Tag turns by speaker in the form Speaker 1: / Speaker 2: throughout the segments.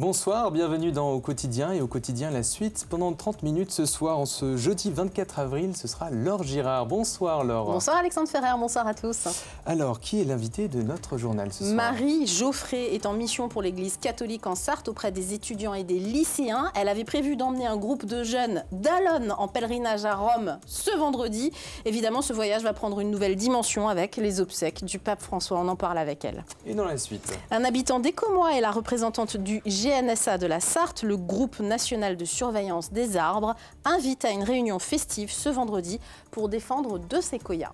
Speaker 1: Bonsoir, bienvenue dans Au Quotidien et Au Quotidien la suite. Pendant 30 minutes ce soir, en ce jeudi 24 avril, ce sera Laure Girard. Bonsoir Laure.
Speaker 2: Bonsoir Alexandre Ferrer, bonsoir à tous.
Speaker 1: Alors, qui est l'invité de notre journal ce soir?
Speaker 2: Marie Geoffrey est en mission pour l'église catholique en Sarthe auprès des étudiants et des lycéens. Elle avait prévu d'emmener un groupe de jeunes d'Alonne en pèlerinage à Rome ce vendredi. Évidemment, ce voyage va prendre une nouvelle dimension avec les obsèques du pape François. On en parle avec elle.
Speaker 1: Et dans la suite,
Speaker 2: un habitant d'Écomois est la représentante du GNSA de la Sarthe, le groupe national de surveillance des arbres, invite à une réunion festive ce vendredi pour défendre deux séquoias.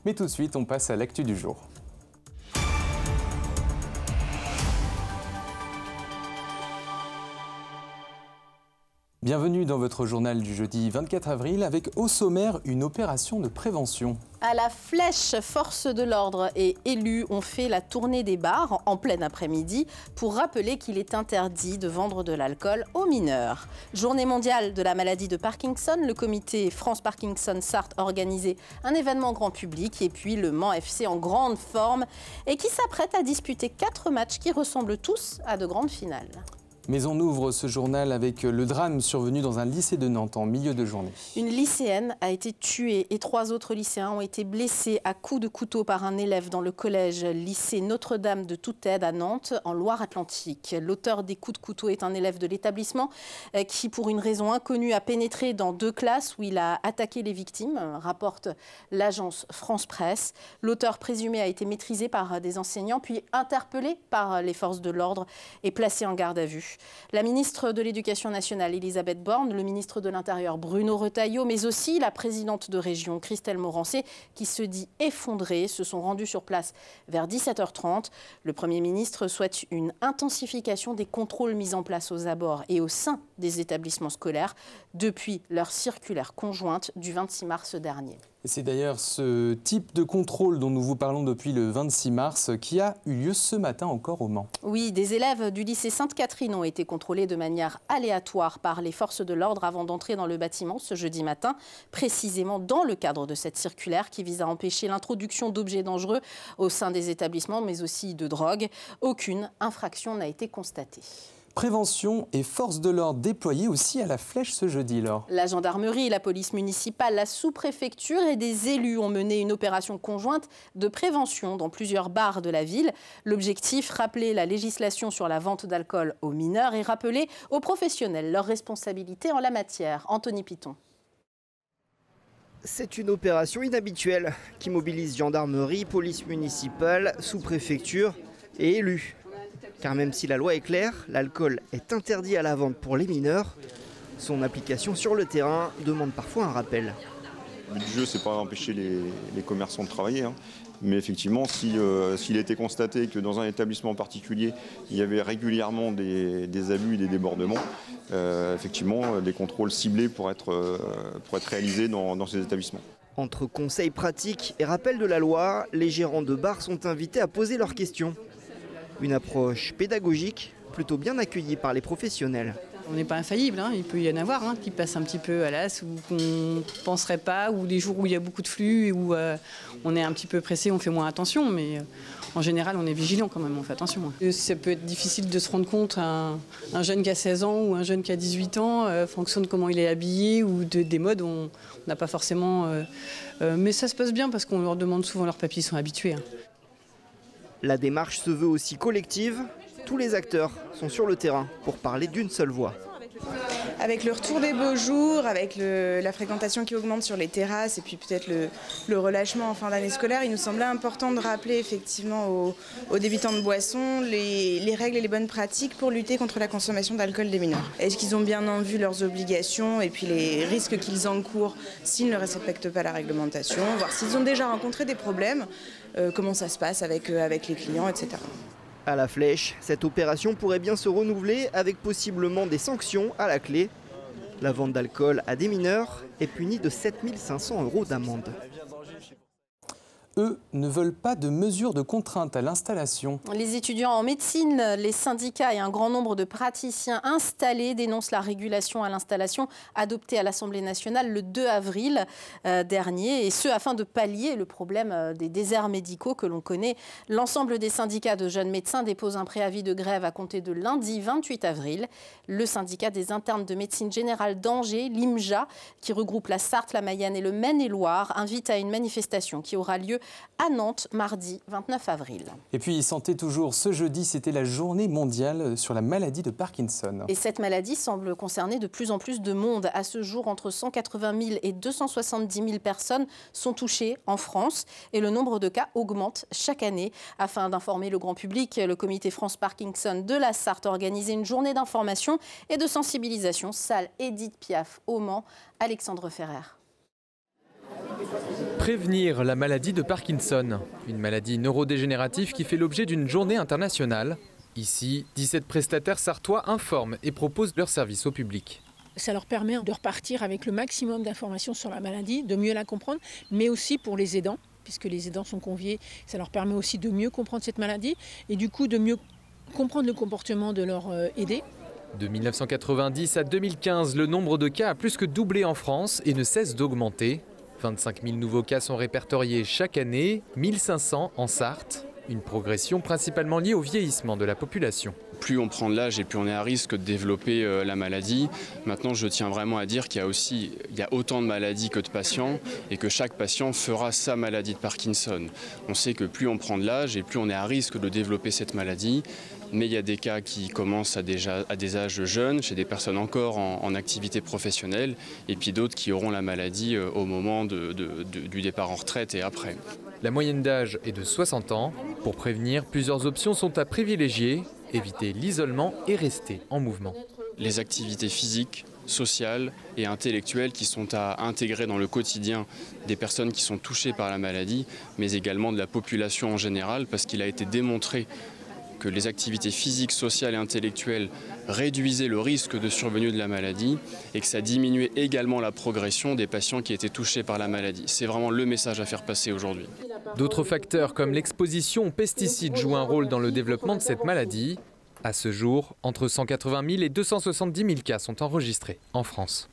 Speaker 1: Mais tout de suite, on passe à l'actu du jour. Bienvenue dans votre journal du jeudi 24 avril avec au sommaire une opération de prévention.
Speaker 2: À la Flèche, forces de l'ordre et élus ont fait la tournée des bars en plein après-midi pour rappeler qu'il est interdit de vendre de l'alcool aux mineurs. Journée mondiale de la maladie de Parkinson, le comité France Parkinson Sarthe a organisé un événement grand public et puis le Mans FC en grande forme et qui s'apprête à disputer 4 matchs qui ressemblent tous à de grandes finales.
Speaker 1: Mais on ouvre ce journal avec le drame survenu dans un lycée de Nantes en milieu de journée.
Speaker 2: Une lycéenne a été tuée et 3 autres lycéens ont été blessés à coups de couteau par un élève dans le collège lycée Notre-Dame de Toute-Aide à Nantes, en Loire-Atlantique. L'auteur des coups de couteau est un élève de l'établissement qui, pour une raison inconnue, a pénétré dans 2 classes où il a attaqué les victimes, rapporte l'agence France Presse. L'auteur présumé a été maîtrisé par des enseignants, puis interpellé par les forces de l'ordre et placé en garde à vue. La ministre de l'Éducation nationale, Elisabeth Borne, le ministre de l'Intérieur, Bruno Retailleau, mais aussi la présidente de région, Christelle Morancé, qui se dit effondrée, se sont rendus sur place vers 17h30. Le Premier ministre souhaite une intensification des contrôles mis en place aux abords et au sein des établissements scolaires depuis leur circulaire conjointe du 26 mars dernier.
Speaker 1: Et c'est d'ailleurs ce type de contrôle dont nous vous parlons depuis le 26 mars qui a eu lieu ce matin encore au Mans.
Speaker 2: Oui, des élèves du lycée Sainte-Catherine ont été contrôlés de manière aléatoire par les forces de l'ordre avant d'entrer dans le bâtiment ce jeudi matin, précisément dans le cadre de cette circulaire qui vise à empêcher l'introduction d'objets dangereux au sein des établissements, mais aussi de drogue. Aucune infraction n'a été constatée.
Speaker 1: Prévention et forces de l'ordre déployées aussi à la Flèche ce jeudi, Laure.
Speaker 2: La gendarmerie, la police municipale, la sous-préfecture et des élus ont mené une opération conjointe de prévention dans plusieurs bars de la ville. L'objectif, rappeler la législation sur la vente d'alcool aux mineurs et rappeler aux professionnels leurs responsabilités en la matière. Anthony Piton.
Speaker 3: C'est une opération inhabituelle qui mobilise gendarmerie, police municipale, sous-préfecture et élus. Car même si la loi est claire, l'alcool est interdit à la vente pour les mineurs. Son application sur le terrain demande parfois un rappel.
Speaker 4: Le but du jeu, c'est pas empêcher les commerçants de travailler. Mais effectivement, s'il était constaté que dans un établissement particulier, il y avait régulièrement des abus et des débordements, effectivement, des contrôles ciblés pour être réalisés dans ces établissements.
Speaker 3: Entre conseils pratiques et rappel de la loi, les gérants de bars sont invités à poser leurs questions. Une approche pédagogique plutôt bien accueillie par les professionnels.
Speaker 5: On n'est pas infaillible, il peut y en avoir qui passent un petit peu à l'as ou qu'on ne penserait pas, ou des jours où il y a beaucoup de flux et où on est un petit peu pressé, on fait moins attention, mais en général on est vigilant quand même, on fait attention. Ça peut être difficile de se rendre compte, un jeune qui a 16 ans ou un jeune qui a 18 ans, en fonction de comment il est habillé ou des modes, on n'a pas forcément... mais ça se passe bien parce qu'on leur demande souvent leurs papiers, ils sont habitués.
Speaker 3: La démarche se veut aussi collective. Tous les acteurs sont sur le terrain pour parler d'une seule voix.
Speaker 6: Avec le retour des beaux jours, avec la fréquentation qui augmente sur les terrasses et puis peut-être le relâchement en fin d'année scolaire, il nous semblait important de rappeler effectivement aux débitants de boissons les règles et les bonnes pratiques pour lutter contre la consommation d'alcool des mineurs. Est-ce qu'ils ont bien en vue leurs obligations et puis les risques qu'ils encourent s'ils ne respectent pas la réglementation, voir s'ils ont déjà rencontré des problèmes, comment ça se passe avec les clients, etc.
Speaker 3: À la Flèche, cette opération pourrait bien se renouveler avec possiblement des sanctions à la clé. La vente d'alcool à des mineurs est punie de 7 500 € d'amende.
Speaker 1: eux, ne veulent pas de mesures de contrainte à l'installation.
Speaker 2: Les étudiants en médecine, les syndicats et un grand nombre de praticiens installés dénoncent la régulation à l'installation adoptée à l'Assemblée nationale le 2 avril dernier, et ce afin de pallier le problème des déserts médicaux que l'on connaît. L'ensemble des syndicats de jeunes médecins déposent un préavis de grève à compter de lundi 28 avril. Le syndicat des internes de médecine générale d'Angers, l'IMJA, qui regroupe la Sarthe, la Mayenne et le Maine-et-Loire, invite à une manifestation qui aura lieu à Nantes, mardi 29 avril.
Speaker 1: Et puis, santé toujours, ce jeudi, c'était la journée mondiale sur la maladie de Parkinson.
Speaker 2: Et cette maladie semble concerner de plus en plus de monde. À ce jour, entre 180 000 et 270 000 personnes sont touchées en France et le nombre de cas augmente chaque année. Afin d'informer le grand public, le comité France Parkinson de la Sarthe a organisé une journée d'information et de sensibilisation. Salle Édith Piaf au Mans, Alexandre Ferrer.
Speaker 7: Prévenir la maladie de Parkinson, une maladie neurodégénérative qui fait l'objet d'une journée internationale. Ici, 17 prestataires sartois informent et proposent leurs services au public.
Speaker 8: Ça leur permet de repartir avec le maximum d'informations sur la maladie, de mieux la comprendre, mais aussi pour les aidants, puisque les aidants sont conviés, ça leur permet aussi de mieux comprendre cette maladie et du coup de mieux comprendre le comportement de leur aidé.
Speaker 7: De 1990 à 2015, le nombre de cas a plus que doublé en France et ne cesse d'augmenter. 25 000 nouveaux cas sont répertoriés chaque année, 1500 en Sarthe. Une progression principalement liée au vieillissement de la population.
Speaker 9: Plus on prend de l'âge et plus on est à risque de développer la maladie. Maintenant, je tiens vraiment à dire qu'il y a autant de maladies que de patients et que chaque patient fera sa maladie de Parkinson. On sait que plus on prend de l'âge et plus on est à risque de développer cette maladie. Mais il y a des cas qui commencent à des âges jeunes, chez des personnes encore en activité professionnelle, et puis d'autres qui auront la maladie au moment du départ en retraite et après.
Speaker 7: La moyenne d'âge est de 60 ans. Pour prévenir, plusieurs options sont à privilégier. Éviter l'isolement et rester en mouvement.
Speaker 9: Les activités physiques, sociales et intellectuelles qui sont à intégrer dans le quotidien des personnes qui sont touchées par la maladie, mais également de la population en général, parce qu'il a été démontré que les activités physiques, sociales et intellectuelles réduisaient le risque de survenue de la maladie et que ça diminuait également la progression des patients qui étaient touchés par la maladie. C'est vraiment le message à faire passer aujourd'hui.
Speaker 7: D'autres facteurs comme l'exposition aux pesticides jouent un rôle dans le développement de cette maladie. À ce jour, entre 180 000 et 270 000 cas sont enregistrés en France.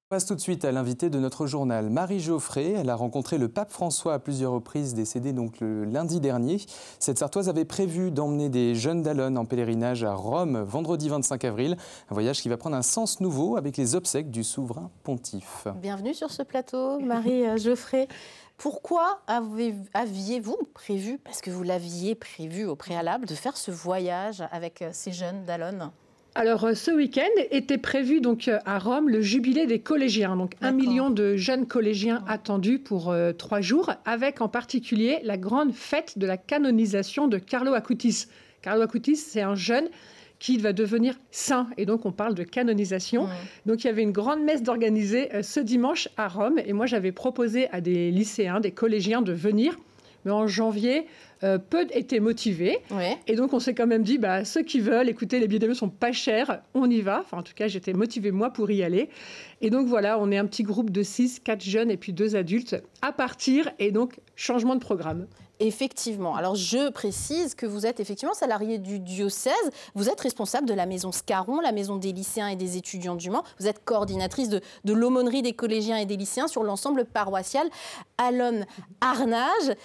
Speaker 1: On passe tout de suite à l'invité de notre journal, Marie Geoffrey. Elle a rencontré le pape François à plusieurs reprises, décédé donc le lundi dernier. Cette Sartoise avait prévu d'emmener des jeunes d'Allonne en pèlerinage à Rome vendredi 25 avril. Un voyage qui va prendre un sens nouveau avec les obsèques du souverain pontife.
Speaker 2: Bienvenue sur ce plateau, Marie Geoffrey. Pourquoi aviez-vous prévu, parce que vous l'aviez prévu au préalable, de faire ce voyage avec ces jeunes d'Allonne ?
Speaker 8: Alors, ce week-end était prévu donc à Rome le jubilé des collégiens. Donc, 1 million de jeunes collégiens attendus pour 3 jours, avec en particulier la grande fête de la canonisation de Carlo Acutis. Carlo Acutis, c'est un jeune qui va devenir saint. Et donc, on parle de canonisation. Donc, il y avait une grande messe d'organiser ce dimanche à Rome. Et moi, j'avais proposé à des lycéens, des collégiens de venir. Mais en janvier, peu étaient motivés. Ouais. Et donc, on s'est quand même dit, ceux qui veulent, écoutez, les billets d'avion sont pas chers, on y va. Enfin, en tout cas, j'étais motivée, moi, pour y aller. Et donc, voilà, on est un petit groupe de 6, 4 jeunes et puis 2 adultes à partir. Et donc, changement de programme.
Speaker 2: Effectivement. Alors, je précise que vous êtes effectivement salarié du diocèse. Vous êtes responsable de la maison Scarron, la maison des lycéens et des étudiants du Mans. Vous êtes coordinatrice de l'aumônerie des collégiens et des lycéens sur l'ensemble paroissial Allonne-Arnage.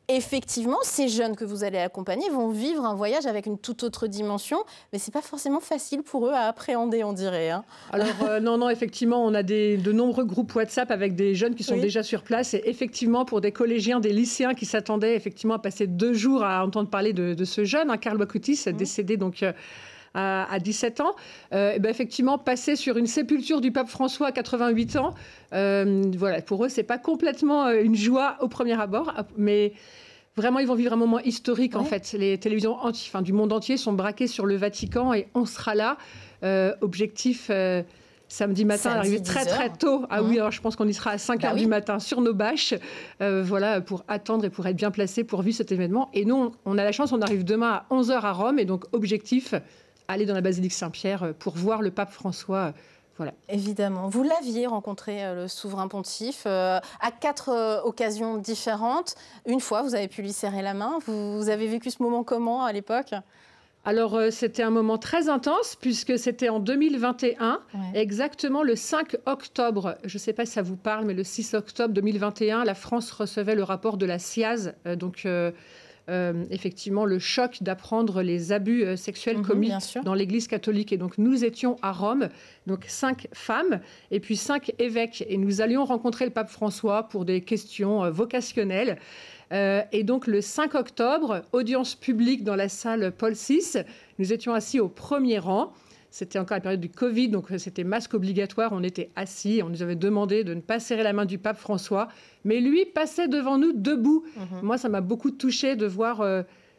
Speaker 2: Effectivement, ces jeunes que vous allez accompagner vont vivre un voyage avec une toute autre dimension, mais ce n'est pas forcément facile pour eux à appréhender, on dirait. Hein.
Speaker 8: Alors non, effectivement, on a de nombreux groupes WhatsApp avec des jeunes qui sont déjà sur place. Et effectivement, pour des collégiens, des lycéens qui s'attendaient effectivement à passer 2 jours à entendre parler de ce jeune, Carlo Acutis, décédé donc à 17 ans, effectivement, passer sur une sépulture du pape François à 88 ans, voilà, pour eux, ce n'est pas complètement une joie au premier abord, mais vraiment, ils vont vivre un moment historique, en fait. Les télévisions du monde entier sont braquées sur le Vatican et on sera là. Objectif... samedi matin, arriver très très tôt. Ah oui, alors je pense qu'on y sera à 5h du matin sur nos bâches, voilà, pour attendre et pour être bien placé pour vivre cet événement. Et nous, on a la chance, on arrive demain à 11h à Rome. Et donc, objectif, aller dans la basilique Saint-Pierre pour voir le pape François Voilà.
Speaker 2: Évidemment. Vous l'aviez rencontré, le souverain pontife, à 4 occasions différentes. Une fois, vous avez pu lui serrer la main. Vous avez vécu ce moment comment à l'époque ?
Speaker 8: Alors, c'était un moment très intense puisque c'était en 2021, exactement le 5 octobre. Je ne sais pas si ça vous parle, mais le 6 octobre 2021, la France recevait le rapport de la SIAZ, effectivement le choc d'apprendre les abus sexuels commis dans l'Église catholique. Et donc nous étions à Rome, donc 5 femmes et puis 5 évêques. Et nous allions rencontrer le pape François pour des questions vocationnelles. Et donc le 5 octobre, audience publique dans la salle Paul VI, nous étions assis au premier rang. C'était encore la période du Covid, donc c'était masque obligatoire. On était assis, on nous avait demandé de ne pas serrer la main du pape François. Mais lui passait devant nous debout. Moi, ça m'a beaucoup touchée de voir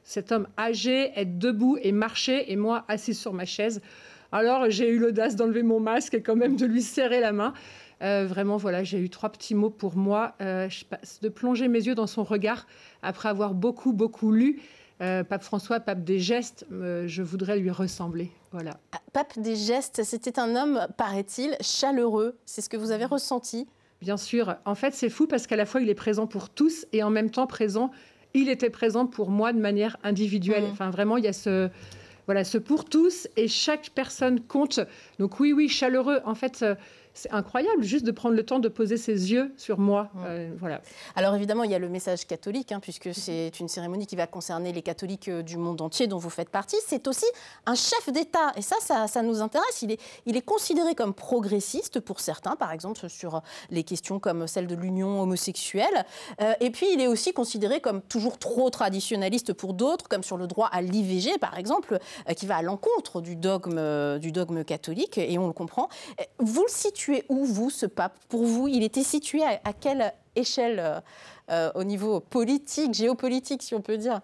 Speaker 8: cet homme âgé être debout et marcher, et moi assise sur ma chaise. Alors j'ai eu l'audace d'enlever mon masque et quand même de lui serrer la main. Vraiment, voilà, j'ai eu 3 petits mots pour moi. De plonger mes yeux dans son regard après avoir beaucoup, beaucoup lu. Pape François, pape des gestes, je voudrais lui ressembler. Voilà.
Speaker 2: Pape des gestes, c'était un homme, paraît-il, chaleureux. C'est ce que vous avez ressenti ?
Speaker 8: Bien sûr. En fait, c'est fou parce qu'à la fois, il est présent pour tous et en même temps il était présent pour moi de manière individuelle. Enfin, vraiment, il y a ce pour tous et chaque personne compte. Donc oui, chaleureux. En fait, c'est incroyable juste de prendre le temps de poser ses yeux sur moi. Voilà.
Speaker 2: Alors évidemment, il y a le message catholique, puisque c'est une cérémonie qui va concerner les catholiques du monde entier dont vous faites partie. C'est aussi un chef d'État. Et ça nous intéresse. Il est considéré comme progressiste pour certains, par exemple sur les questions comme celle de l'union homosexuelle. Et puis, il est aussi considéré comme toujours trop traditionnaliste pour d'autres, comme sur le droit à l'IVG, par exemple, qui va à l'encontre du dogme catholique. Et on le comprend. Vous le situez où, vous, ce pape ? Pour vous, il était situé à quelle échelle au niveau politique, géopolitique, si on peut dire ?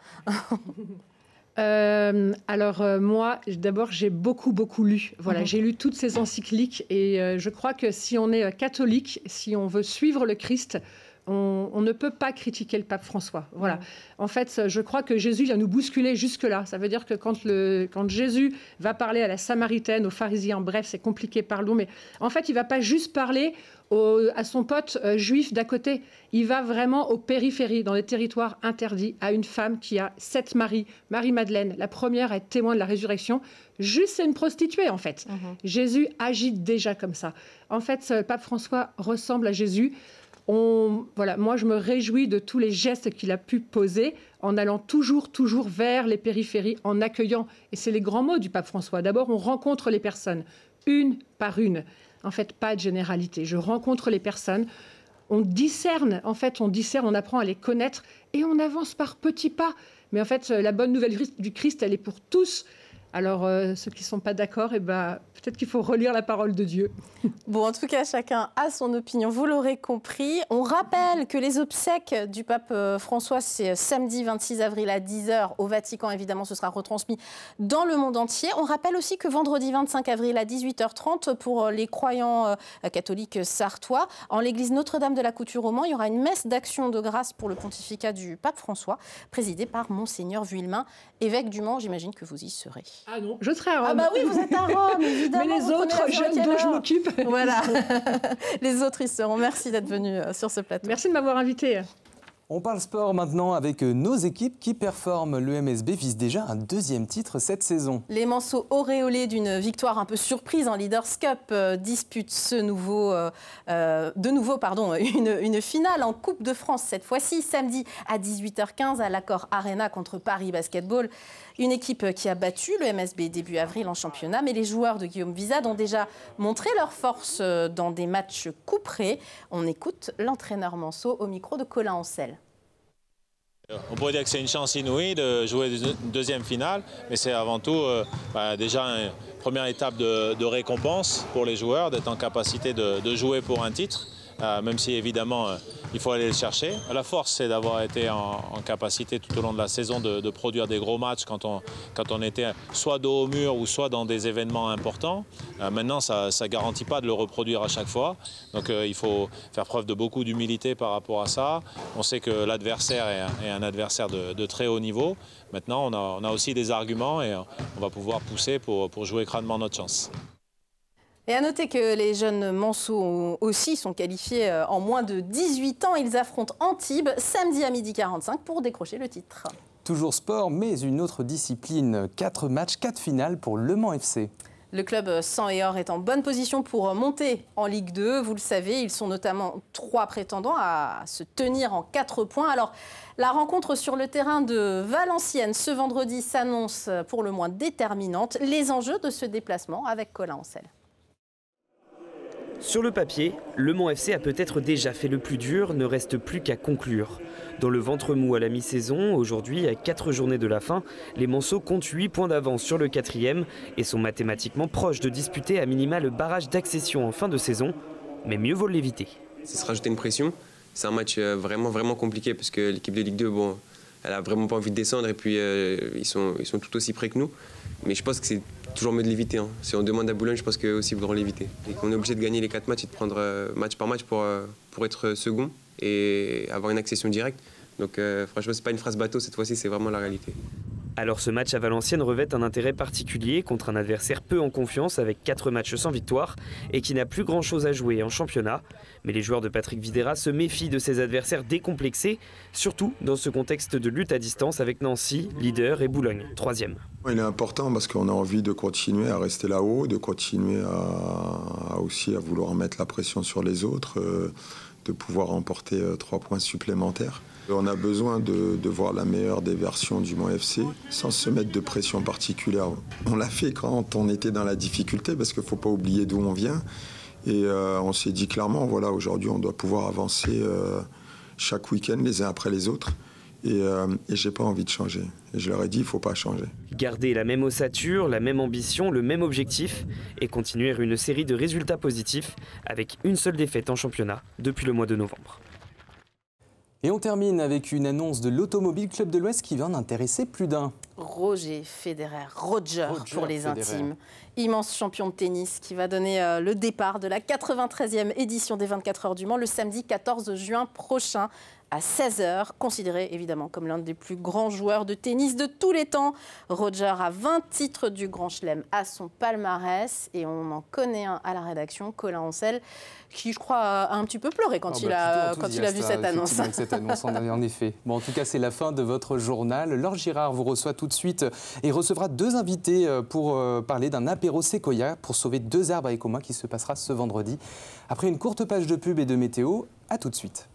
Speaker 8: Moi, d'abord, j'ai beaucoup lu. Voilà, j'ai lu toutes ces encycliques et je crois que si on est catholique, si on veut suivre le Christ, on ne peut pas critiquer le pape François. Voilà. En fait, je crois que Jésus vient nous bousculer jusque-là. Ça veut dire que quand Jésus va parler à la Samaritaine, aux pharisiens, bref, c'est compliqué, pardon, mais en fait, il ne va pas juste parler à son pote juif d'à côté. Il va vraiment aux périphéries, dans les territoires interdits, à une femme qui a 7 maris. Marie-Madeleine, la première, est témoin de la résurrection. Juste, c'est une prostituée, en fait. Jésus agit déjà comme ça. En fait, le pape François ressemble à Jésus. Moi, je me réjouis de tous les gestes qu'il a pu poser en allant toujours vers les périphéries, en accueillant. Et c'est les grands mots du pape François. D'abord, on rencontre les personnes, une par une. En fait, pas de généralité. Je rencontre les personnes. On discerne, on apprend à les connaître et on avance par petits pas. Mais en fait, la bonne nouvelle du Christ, elle est pour tous. Alors, ceux qui ne sont pas d'accord, peut-être qu'il faut relire la parole de Dieu.
Speaker 2: Bon, en tout cas, chacun a son opinion, vous l'aurez compris. On rappelle que les obsèques du pape François, c'est samedi 26 avril à 10h au Vatican. Évidemment, ce sera retransmis dans le monde entier. On rappelle aussi que vendredi 25 avril à 18h30, pour les croyants catholiques sartois, en l'église Notre-Dame de la Couture au Mans, il y aura une messe d'action de grâce pour le pontificat du pape François, présidée par Monseigneur Vuillemin, évêque du Mans. J'imagine que vous y serez.
Speaker 8: Ah non, je serai à Rome.
Speaker 2: Ah bah oui, vous êtes à Rome, évidemment.
Speaker 8: Mais les autres jeunes dont je m'occupe.
Speaker 2: Voilà, les autres, ils seront. Merci d'être venus sur ce plateau.
Speaker 8: Merci de m'avoir invitée.
Speaker 1: On parle sport maintenant avec nos équipes qui performent. Le MSB vise déjà un 2e titre cette saison.
Speaker 2: Les Manceaux, auréolés d'une victoire un peu surprise en Leaders Cup, disputent de nouveau une finale en Coupe de France, cette fois-ci samedi à 18h15 à l'Accor Arena contre Paris Basketball. Une équipe qui a battu le MSB début avril en championnat, mais les joueurs de Guillaume Vizade ont déjà montré leur force dans des matchs couperés. On écoute l'entraîneur Manceau au micro de Colin Ancel.
Speaker 10: On pourrait dire que c'est une chance inouïe de jouer une 2e finale, mais c'est avant tout déjà une première étape de récompense pour les joueurs, d'être en capacité de jouer pour un titre, même si évidemment il faut aller le chercher. La force, c'est d'avoir été en capacité tout au long de la saison de produire des gros matchs quand on était soit dos au mur ou soit dans des événements importants. Maintenant, ça ne garantit pas de le reproduire à chaque fois. Donc il faut faire preuve de beaucoup d'humilité par rapport à ça. On sait que l'adversaire est un adversaire de très haut niveau. Maintenant, on a aussi des arguments et on va pouvoir pousser pour jouer crânement notre chance.
Speaker 2: Et à noter que les jeunes Manceaux aussi sont qualifiés en moins de 18 ans. Ils affrontent Antibes samedi à 12h45 pour décrocher le titre.
Speaker 1: Toujours sport, mais une autre discipline. 4 matchs, 4 finales pour Le Mans FC.
Speaker 2: Le club sang et or est en bonne position pour monter en Ligue 2. Vous le savez, ils sont notamment 3 prétendants à se tenir en 4 points. Alors, la rencontre sur le terrain de Valenciennes ce vendredi s'annonce pour le moins déterminante. Les enjeux de ce déplacement avec Colin Ancel.
Speaker 11: Sur le papier, Le Mans FC a peut-être déjà fait le plus dur, ne reste plus qu'à conclure. Dans le ventre mou à la mi-saison, aujourd'hui, à 4 journées de la fin, les Manceaux comptent 8 points d'avance sur le 4e et sont mathématiquement proches de disputer à minima le barrage d'accession en fin de saison, mais mieux vaut l'éviter.
Speaker 12: Ça se rajouter une pression, c'est un match vraiment compliqué parce que l'équipe de Ligue 2, bon, elle a vraiment pas envie de descendre et puis ils sont tout aussi près que nous. Mais je pense que c'est toujours mieux de l'éviter. Hein. Si on demande à Boulogne, je pense qu'eux aussi voudront l'éviter. Et qu'on est obligé de gagner les 4 matchs et de prendre match par match pour être second et avoir une accession directe. Donc franchement, c'est pas une phrase bateau cette fois-ci, c'est vraiment la réalité.
Speaker 11: Alors ce match à Valenciennes revêt un intérêt particulier contre un adversaire peu en confiance avec 4 matchs sans victoire et qui n'a plus grand chose à jouer en championnat. Mais les joueurs de Patrick Vieira se méfient de ses adversaires décomplexés, surtout dans ce contexte de lutte à distance avec Nancy, leader, et Boulogne, 3e.
Speaker 13: Il est important parce qu'on a envie de continuer à rester là-haut, de continuer aussi à vouloir mettre la pression sur les autres, de pouvoir remporter 3 points supplémentaires. On a besoin de voir la meilleure des versions du Mans FC sans se mettre de pression particulière. On l'a fait quand on était dans la difficulté parce qu'il ne faut pas oublier d'où on vient. Et on s'est dit clairement, voilà, aujourd'hui on doit pouvoir avancer chaque week-end les uns après les autres. Et je n'ai pas envie de changer. Et je leur ai dit, il ne faut pas changer.
Speaker 11: Garder la même ossature, la même ambition, le même objectif et continuer une série de résultats positifs avec une seule défaite en championnat depuis le mois de novembre.
Speaker 1: Et on termine avec une annonce de l'Automobile Club de l'Ouest qui vient d'intéresser plus d'un.
Speaker 2: Roger Roger pour les intimes. Immense champion de tennis qui va donner le départ de la 93e édition des 24 heures du Mans le samedi 14 juin prochain à 16h, considéré évidemment comme l'un des plus grands joueurs de tennis de tous les temps. Roger a 20 titres du Grand Chelem à son palmarès et on en connaît un à la rédaction, Colin Ancel, qui je crois a un petit peu pleuré quand il a vu cette annonce.
Speaker 1: Cette annonce en effet. Bon, en tout cas, c'est la fin de votre journal. Laure Girard vous reçoit tout de suite et recevra 2 invités pour parler d'un apéro séquoia pour sauver 2 arbres à Écoma qui se passera ce vendredi. Après une courte page de pub et de météo, à tout de suite.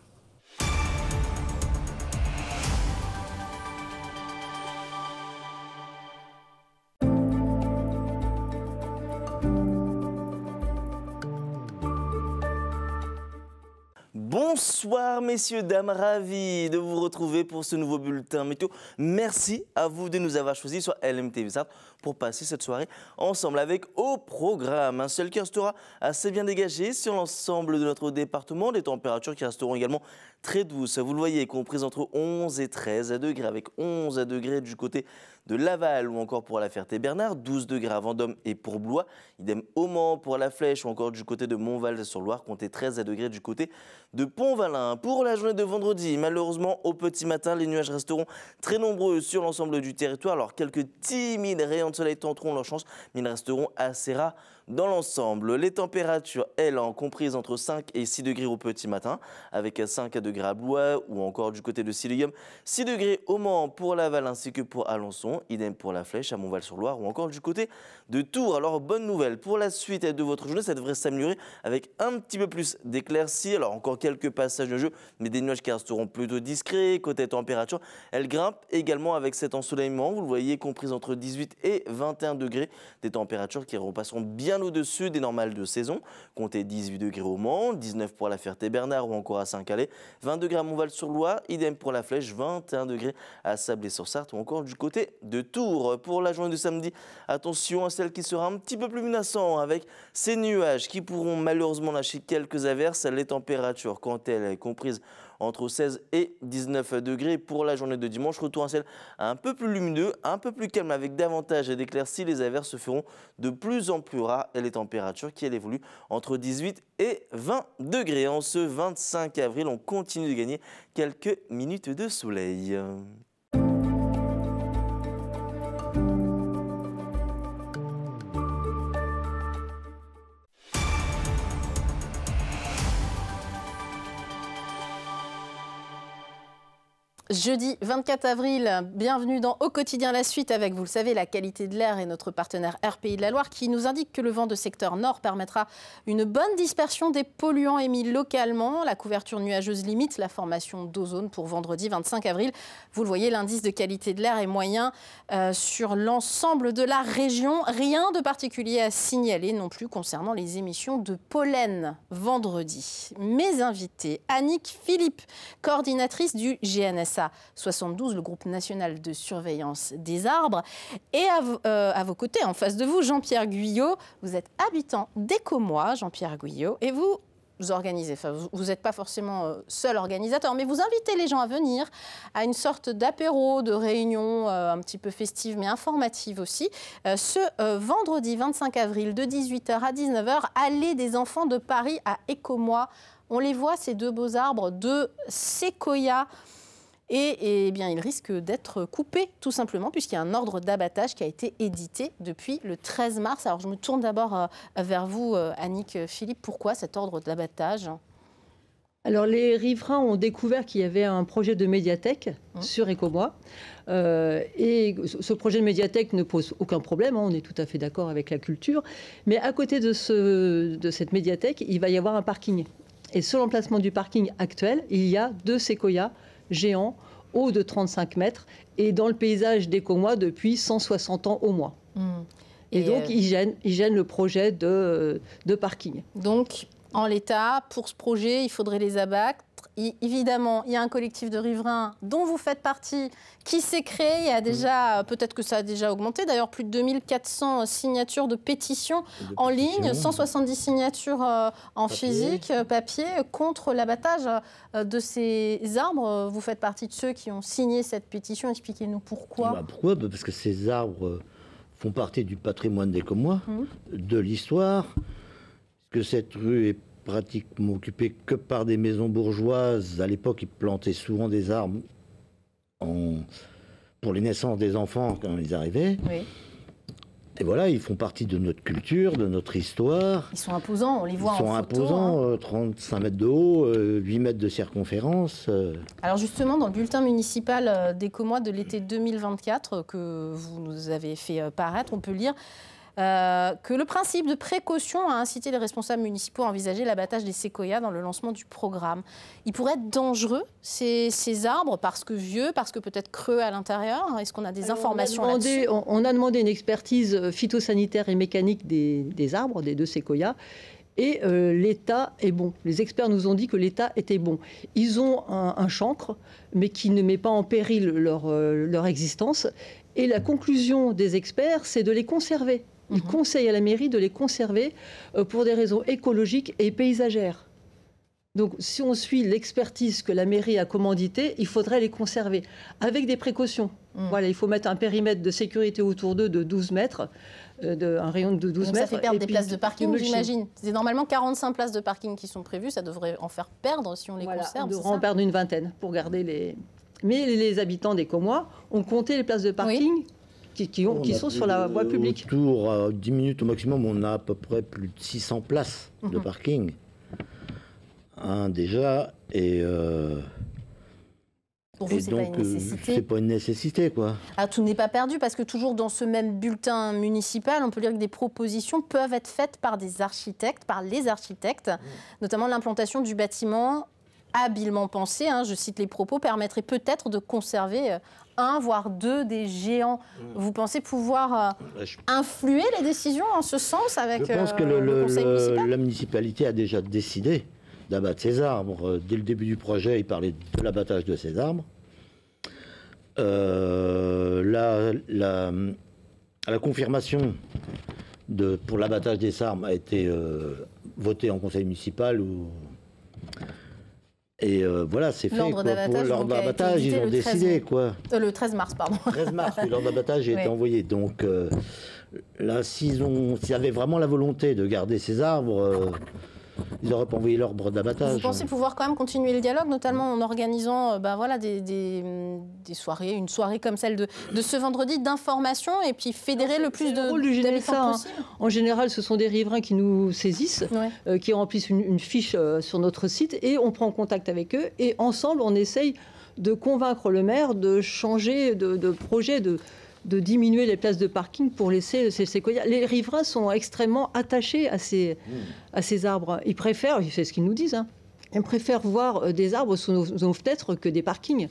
Speaker 14: Bonsoir messieurs, dames, ravi de vous retrouver pour ce nouveau bulletin météo. Merci à vous de nous avoir choisis sur LMTV Sarthe pour passer cette soirée ensemble avec au programme un ciel qui restera assez bien dégagé sur l'ensemble de notre département. Des températures qui resteront également très douces, vous le voyez, comprises entre 11 et 13 degrés avec 11 degrés du côté de Laval ou encore pour la Ferté-Bernard, 12 degrés à Vendôme et pour Blois, idem au Mans pour la Flèche ou encore du côté de Montval-sur-Loire, comptez 13 degrés du côté de Pont-Valin. Pour la journée de vendredi, malheureusement au petit matin, les nuages resteront très nombreux sur l'ensemble du territoire. Alors quelques timides rayons de soleil tenteront leur chance, mais ils resteront assez rares dans l'ensemble. Les températures, elles, comprises entre 5 et 6 degrés au petit matin, avec 5 degrés à Blois ou encore du côté de Silium, 6 degrés au Mans pour Laval ainsi que pour Alençon, idem pour la Flèche à Montval-sur-Loire ou encore du côté de Tours. Alors bonne nouvelle, pour la suite de votre journée, ça devrait s'améliorer avec un petit peu plus d'éclaircies. Alors encore quelques passages de jeu, mais des nuages qui resteront plutôt discrets. Côté température, elles grimpent également avec cet ensoleillement, vous le voyez, comprises entre 18 et 21 degrés. Des températures qui repasseront bien au-dessus des normales de saison. Comptez 18 degrés au Mans, 19 pour la Ferté-Bernard ou encore à Saint-Calais, 20 degrés à Montval-sur-Loire, idem pour la Flèche, 21 degrés à Sablé-sur-Sarthe ou encore du côté de Tours. Pour la journée de samedi, attention à celle qui sera un petit peu plus menaçante avec ces nuages qui pourront malheureusement lâcher quelques averses. Les températures, quand elles sont comprises entre 16 et 19 degrés pour la journée de dimanche. Retour à un ciel un peu plus lumineux, un peu plus calme avec davantage d'éclaircies. Les averses se feront de plus en plus rares et les températures qui évoluent entre 18 et 20 degrés. En ce 25 avril, on continue de gagner quelques minutes de soleil.
Speaker 2: Jeudi 24 avril, bienvenue dans Au quotidien la suite avec, vous le savez, la qualité de l'air et notre partenaire RPI de la Loire qui nous indique que le vent de secteur nord permettra une bonne dispersion des polluants émis localement. La couverture nuageuse limite la formation d'ozone pour vendredi 25 avril. Vous le voyez, l'indice de qualité de l'air est moyen sur l'ensemble de la région. Rien de particulier à signaler non plus concernant les émissions de pollen vendredi. Mes invités, Annick Philippe, coordinatrice du GNSA 72, le groupe national de surveillance des arbres. Et à vos côtés, en face de vous, Jean-Pierre Guyot. Vous êtes habitant d'Écomois, Jean-Pierre Guyot, et vous organisez, enfin, vous n'êtes pas forcément seul organisateur, mais vous invitez les gens à venir à une sorte d'apéro, de réunion un petit peu festive, mais informative aussi, ce vendredi 25 avril de 18h à 19h, allée des enfants de Paris à Écomois. On les voit, ces deux beaux arbres de séquoia. Et bien, il risque d'être coupé, tout simplement, puisqu'il y a un ordre d'abattage qui a été édité depuis le 13 mars. Alors, je me tourne d'abord vers vous, Annick Philippe. Pourquoi cet ordre d'abattage ?
Speaker 15: Alors, les riverains ont découvert qu'il y avait un projet de médiathèque sur Écomois. Et ce projet de médiathèque ne pose aucun problème, on est tout à fait d'accord avec la culture. Mais à côté de cette médiathèque, il va y avoir un parking. Et sur l'emplacement du parking actuel, il y a 2 séquoias géants, hauts de 35 mètres, et dans le paysage d'Écomois depuis 160 ans au moins. Et donc, ils gênent le projet de parking.
Speaker 2: Donc, en l'état, pour ce projet, il faudrait les abattre. Évidemment, il y a un collectif de riverains dont vous faites partie qui s'est créé. Il y a déjà, peut-être que ça a déjà augmenté, d'ailleurs plus de 2400 signatures de pétitions en ligne, 170 signatures en physique, papier, contre l'abattage de ces arbres. Vous faites partie de ceux qui ont signé cette pétition. Expliquez-nous pourquoi.
Speaker 16: Pourquoi ? Parce que ces arbres font partie du patrimoine d'Écomois, de l'histoire, que cette rue est pratiquement occupée que par des maisons bourgeoises. À l'époque, ils plantaient souvent des arbres pour les naissances des enfants quand ils arrivaient. Oui. Et voilà, ils font partie de notre culture, de notre histoire.
Speaker 2: Ils sont imposants, on les voit en photo.
Speaker 16: Ils sont imposants, 35 mètres de haut, 8 mètres de circonférence.
Speaker 2: Alors justement, dans le bulletin municipal d'Écomois de l'été 2024, que vous nous avez fait paraître, on peut lire que le principe de précaution a incité les responsables municipaux à envisager l'abattage des séquoias dans le lancement du programme. Il pourrait être dangereux, ces arbres, parce que vieux, parce que peut-être creux à l'intérieur. Est-ce qu'on a des informations là-dessus ?
Speaker 15: On a demandé une expertise phytosanitaire et mécanique des arbres, des 2 séquoias. Et l'état est bon. Les experts nous ont dit que l'état était bon. Ils ont un chancre, mais qui ne met pas en péril leur existence. Et la conclusion des experts, c'est de les conserver. Ils conseillent à la mairie de les conserver pour des raisons écologiques et paysagères. Donc, si on suit l'expertise que la mairie a commanditée, il faudrait les conserver avec des précautions. Voilà, il faut mettre un périmètre de sécurité autour d'eux de 12 mètres, un rayon de 12 mètres.
Speaker 2: Ça fait perdre des places de parking, j'imagine. C'est normalement 45 places de parking qui sont prévues. Ça devrait en faire perdre si on les conserve.
Speaker 15: On devrait en perdre une vingtaine pour garder les... Mais les habitants d'Écomois ont compté les places de parking qui sont sur la voie publique.
Speaker 16: Autour à 10 minutes au maximum, on a à peu près plus de 600 places de parking. Déjà, et
Speaker 2: pour vous, c'est pas une nécessité.
Speaker 16: C'est pas une nécessité, quoi.
Speaker 2: Alors, tout n'est pas perdu, parce que toujours dans ce même bulletin municipal, on peut lire que des propositions peuvent être faites par les architectes, notamment l'implantation du bâtiment habilement pensé, je cite les propos, permettrait peut-être de conserver 1 voire 2 des géants. Vous pensez pouvoir influer les décisions en ce sens avec
Speaker 16: le conseil municipal ? La municipalité a déjà décidé d'abattre ces arbres. Dès le début du projet, il parlait de l'abattage de ces arbres. La confirmation pour l'abattage des arbres a été votée en conseil municipal et voilà, c'est fait.
Speaker 2: L'ordre
Speaker 16: d'abattage, ils ont décidé, quoi.
Speaker 2: Le 13 mars, pardon.
Speaker 16: 13 mars, l'ordre d'abattage a été envoyé. Donc là, s'ils avaient vraiment la volonté de garder ces arbres, ils n'auraient pas envoyé l'ordre d'abattage.
Speaker 2: Vous pensez pouvoir quand même continuer le dialogue, notamment en organisant des soirées, une soirée comme celle de ce vendredi d'information, et puis fédérer le plus d'habitants possible.
Speaker 15: En général, ce sont des riverains qui nous saisissent, qui remplissent une fiche sur notre site, et on prend contact avec eux, et ensemble, on essaye de convaincre le maire de changer de projet, de diminuer les places de parking pour laisser ces séquoias. Les riverains sont extrêmement attachés à ces arbres. Ils préfèrent, c'est ce qu'ils nous disent, hein, ils préfèrent voir des arbres sous nos fenêtres que des parkings.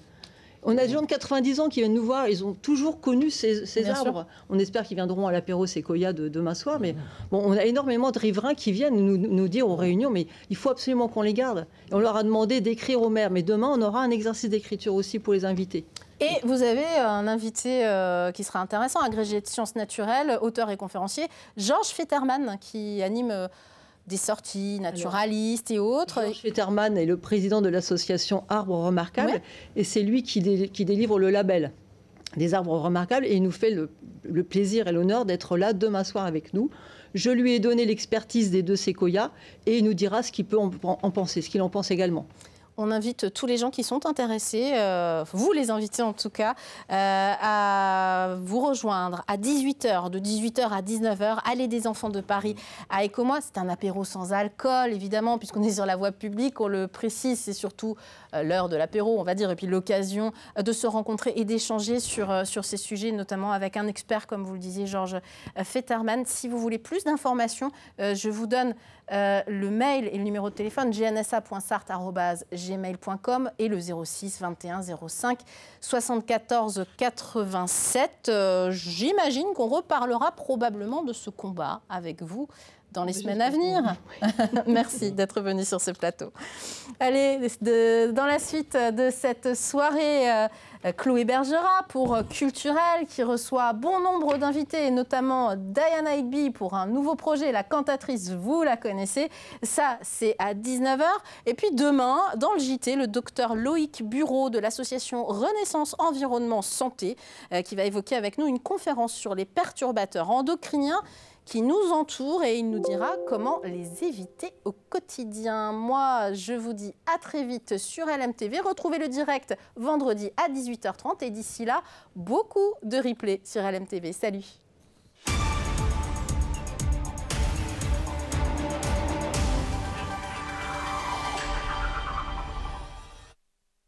Speaker 15: On a des gens de 90 ans qui viennent nous voir, ils ont toujours connu ces arbres. Sûr. On espère qu'ils viendront à l'apéro séquoia de demain soir, mais bon, on a énormément de riverains qui viennent nous dire aux réunions, mais il faut absolument qu'on les garde. Et on leur a demandé d'écrire au maire, mais demain on aura un exercice d'écriture aussi pour les invités.
Speaker 2: Et vous avez un invité qui sera intéressant, agrégé de sciences naturelles, auteur et conférencier, Georges Fetterman, qui anime des sorties naturalistes et autres.
Speaker 15: Georges Fetterman est le président de l'association Arbres Remarquables, et c'est lui qui délivre le label des Arbres Remarquables, et il nous fait le plaisir et l'honneur d'être là demain soir avec nous. Je lui ai donné l'expertise des 2 séquoias, et il nous dira ce qu'il peut en penser, ce qu'il en pense également.
Speaker 2: On invite tous les gens qui sont intéressés, vous les invitez en tout cas, à vous rejoindre à 18h, de 18h à 19h, Allée des Enfants de Paris à Écomois. C'est un apéro sans alcool, évidemment, puisqu'on est sur la voie publique, on le précise, c'est surtout l'heure de l'apéro, on va dire, et puis l'occasion de se rencontrer et d'échanger sur ces sujets, notamment avec un expert, comme vous le disiez, Georges Fetterman. Si vous voulez plus d'informations, je vous donne le mail et le numéro de téléphone gnsa.sart@gmail.com et le 06 21 05 74 87. J'imagine qu'on reparlera probablement de ce combat avec vous dans les semaines à venir. Merci d'être venu sur ce plateau. Allez, dans la suite de cette soirée, Chloé Bergera pour Culturel, qui reçoit bon nombre d'invités, notamment Diana Higby pour un nouveau projet, La Cantatrice, vous la connaissez. Ça, c'est à 19h. Et puis demain, dans le JT, le docteur Loïc Bureau de l'association Renaissance Environnement Santé, qui va évoquer avec nous une conférence sur les perturbateurs endocriniens qui nous entourent, et il nous dira comment les éviter au quotidien. Moi, je vous dis à très vite sur LMTV. Retrouvez le direct vendredi à 18h30 et d'ici là, beaucoup de replays sur LMTV. Salut!